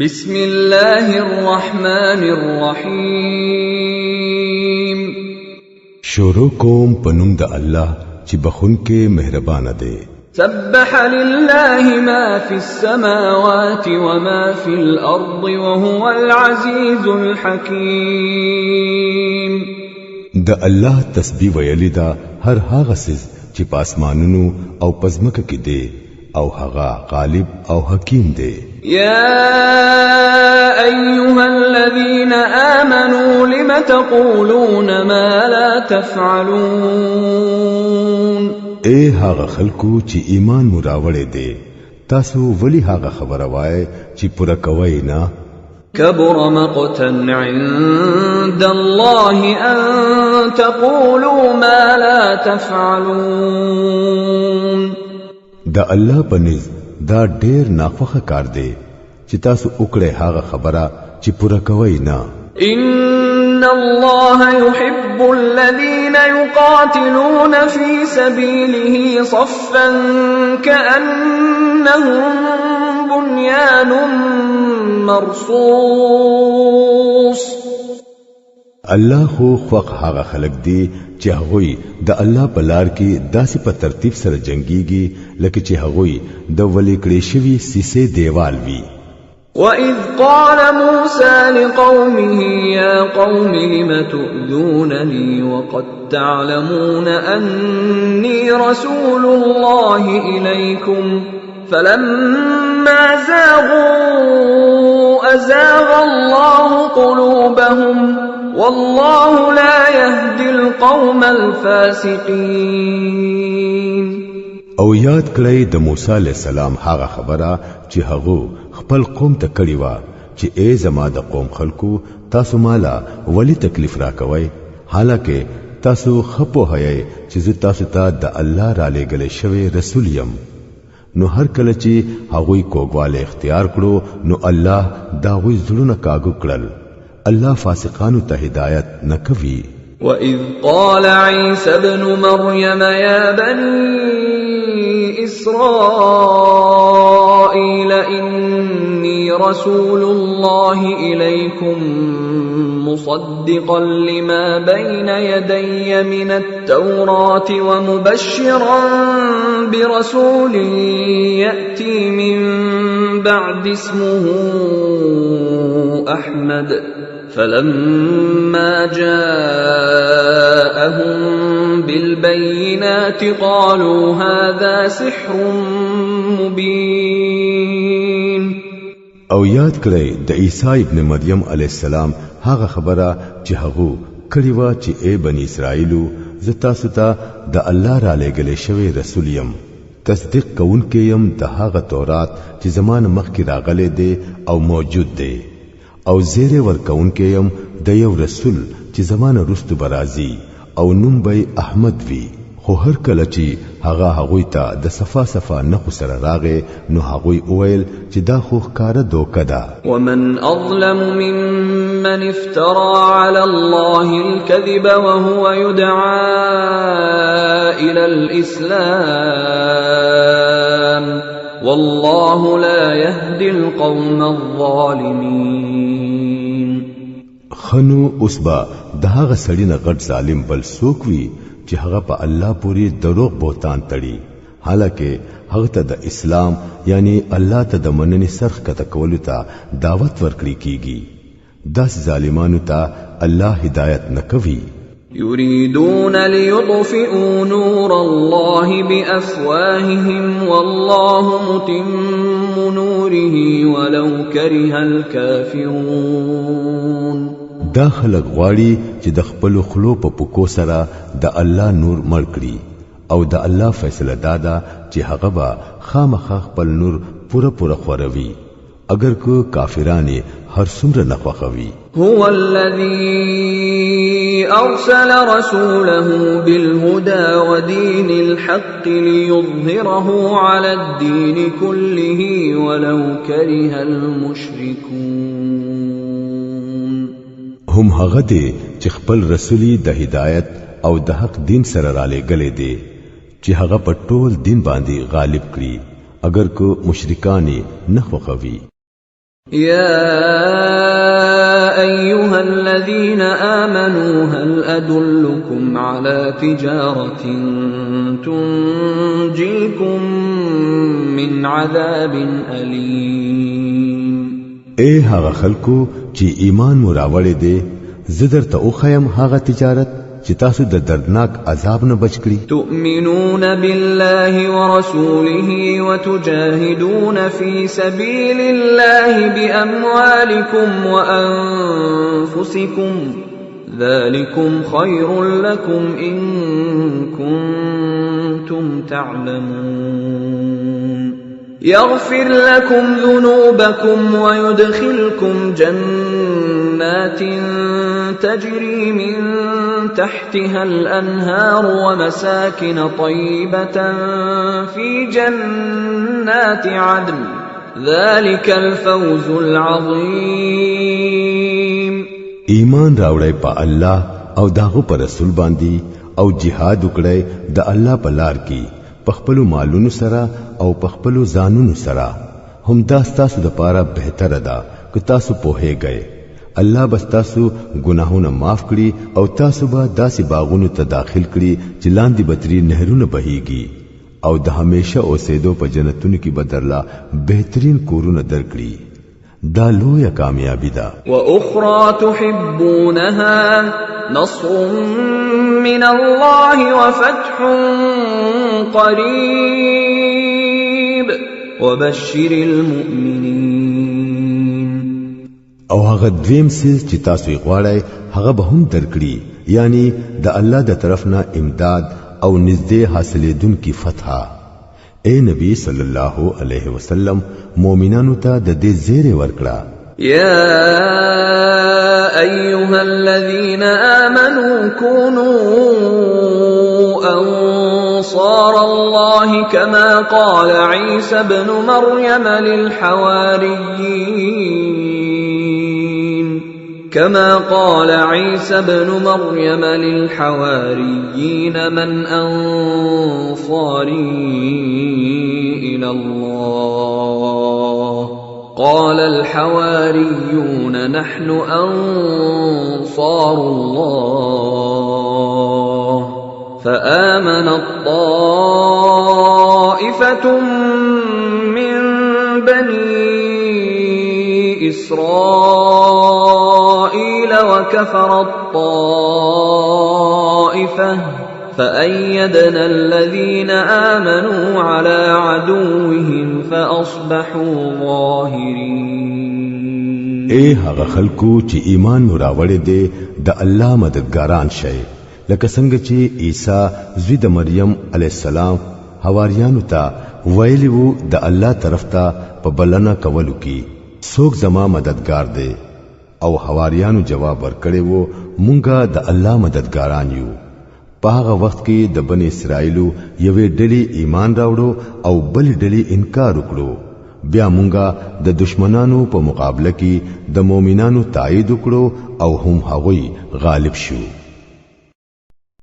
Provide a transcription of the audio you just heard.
بسم الله الرحمن الرحیم شروع کوم پنوم د الله چې بخون کې مهربان دی. سبح لله ما في السماوات وما في الأرض وهو العزيز الحكيم. د الله تسبیح ویلی دا هر هغه څه چې په اسمانونو او پزمکه کې دی او هغه غالب او حکیم دی. يا أيها الذين آمنوا لم تقولون ما لا تفعلون. اے هغه خلکو چې ایمان مو راوړی دی تاسو ولی هغه خبره وای چې پوره کوي نه. كبر مقتا عند الله أن تقولوا ما لا تفعلون. دا الله پنځ دا ډیر ناخوخه کار دی چې تاسو وکړې هغه خبره چې پوره کوي نه. إن الله يحب الذين يقاتلون في سبيله صفا كأنهم بنيان مرصوص. الله خو خوښ هغه خلق دی چې هغوی د الله په لار کې داسې په ترتیب سره جنگيږي لکه چې هغوی د ولي کړي شوی سیسه دیوال وي. وَإِذْ قَالَ مُوسَى لِقَوْمِهِ يَا قَوْمِ لِمَ تُؤْذُونَنِي وَقَدْ تَعْلَمُونَ أَنِّي رَسُولُ اللَّهِ إِلَيْكُمْ فَلَمَّا زَاغُوا أَزَاغَ اللَّهُ قُلُوبَهُمْ وَاللَّهُ لَا يَهْدِي الْقَوْمَ الْفَاسِقِينَ. او یاد کړئ د موسی علی السلام هغه خبره چې هغه خپل قوم ته کړی و چې ای زما د قوم خلکو تاسو مالا ولی تکلیف راکوي حالکه تاسو خپو هيئ چې زه تاسو ته د الله را لېږل شوی رسول یم. نو هر کله چې هغه کوګواله اختیار کړو نو الله دا وی زړونه کاږو کړل. الله فاسقانو ته هدایت نکوي. وَإِذْ قَالَ عِيسَى ابْنُ مَرْيَمَ يَا بَنِي إِسْرَائِيلَ إِنِّي رَسُولُ اللَّهِ إِلَيْكُمْ مُصَدِّقًا لِمَا بَيْنَ يَدَيَّ مِنَ التَّوْرَاةِ وَمُبَشِّرًا بِرَسُولٍ يَأْتِي مِن بَعْدِ اسْمُهُ أَحْمَدُ. فَلَمَّا جَاءَهُم بِالْبَيِّنَاتِ قَالُوا هَذَا سِحْرٌ مُبِينٌ. او یاد کړئ د عیسی ابن مریم علی السلام هغه خبره چې هغه کړی و چې ای بنی اسرائیلو زه تاسو ته د الله را لېږل شوی رسول یم تصدیق کوونکی یم د هغه تورات چې زمانه مخکې راغلی دی او موجود دی او زیره ورکوونکی یم د یو رسول چې زمانه رستو برازي او نوم به احمد وی. خو هر کله چې هغه ته د صفا صفا نخو سره راغې نو هغه اویل چې دا خو ښکاره دوکه ده. ومن اظلم ممن افترى على الله الكذب وهو يدعى الى الاسلام والله لا يهدي القوم الظالمين. خنو اسبا دهغه سړی نه غټ ظالم بل څوک وي چې هغه په الله پوری دروغ بوتان تړي حالکه هغه ته د اسلام یعنی الله ته د مننې سرخ کته کولو ته دعوت ورکړي کیږي. داس ظالمانو ته الله هدایت نکوي. يريدون ليطفئوا نور الله بأفواههم والله متم نوره ولو كره الكافرون. دا خلق غواړي چې د خپل خلو په پکو سره د الله نور مړ کړي او د الله فیصله دادا چې هغه به خامخا خپل نور پوره خوروي اگر کو کافرانه هر څومره نخوخوي. هو الذي أرسل رسوله بالهدى ودين الحق ليظهره على الدين كله ولو كره المشركون. هم هغه دي چې خپل رسولي د هدایت او د حق دین سره را لېږلې دي چې هغه په ټول دین باندې غالب کړي اگر کو مشرکان نه خوښوي. يا أيها الذين آمنوا هل أدلكم على تجارة تنجيكم من عذاب أليم. اے هغه خلکو چې ایمان مو راوړی دی زدر ته اوخیم هغه تجارت چې تاسو د دردناک عذاب نه بچ کړي. تؤمنون بالله ورسوله وتجاهدون في سبيل الله بأموالكم وأنفسكم ذلكم خير لكم إن كنتم تعلمون. يغفر لكم ذنوبكم ويدخلكم جنات تجري من تحتها الأنهار ومساكن طيبة في جنات عدن ذلك الفوز العظيم. ایمان راوړی په الله او داغو پر رسول باندې او jihad وکړی د الله په لار کې پخپلو مالونو سره او پخپلو ځانونو سره هم دا ستاسو د پاره بهتره ده که تاسو پوهه گئے. الله بس تاسو گناهونه معاف کړي او تاسو به داسې باغونو ته داخل کړي چې لاندې بتري نهرونه بهيږي او د همیشه اوسېدو په جنتونو کې بدرلا بهترین کورونه درکړي. دا لویه کامیابی ده. واخرى تحبونها نصر من الله وفتح قريب وبشر المؤمنين. او هغه دویم سیز چې تاسو یې غواړئ هغه به هم درکړي، یعنی د الله د طرف نه امداد او نږدې حاصلېدونکي فتح. اے نبی صلی الله علیه وسلم مؤمنانو ته د دې زیری ورکړه. يا أيها الذين آمنوا كونوا أنصار الله كما قال عيسى ابن مريم للحواريين من أنصاري إلى الله قال الحواريون نحن أنصار الله فآمنت طائفة من بني إسرائيل وكفرت طائفة فأيدنا الذين آمنوا على عدوهم فأصبحوا ظاهرين. اے هغه خلکو چې ایمان مو راوړی دی د الله مددګاران شئ، لکه څنګه چې عیسی زوی د مریم علی السلام حواریانو ته ویلی وو د الله طرف ته په بلنه کولو کې څوک زما مددگار دی، او حواریانو جواب ورکړی وو مونږه د الله مددګاران یو. په هغه وخت کې د بنی اسرائیلو یوې ډلې ایمان راوړو او بل ډلې انکار وکړو. بیا مونږه د دشمنانو په مقابله کې د مؤمنانو تایید وکړو او هم هغوی غالب شو.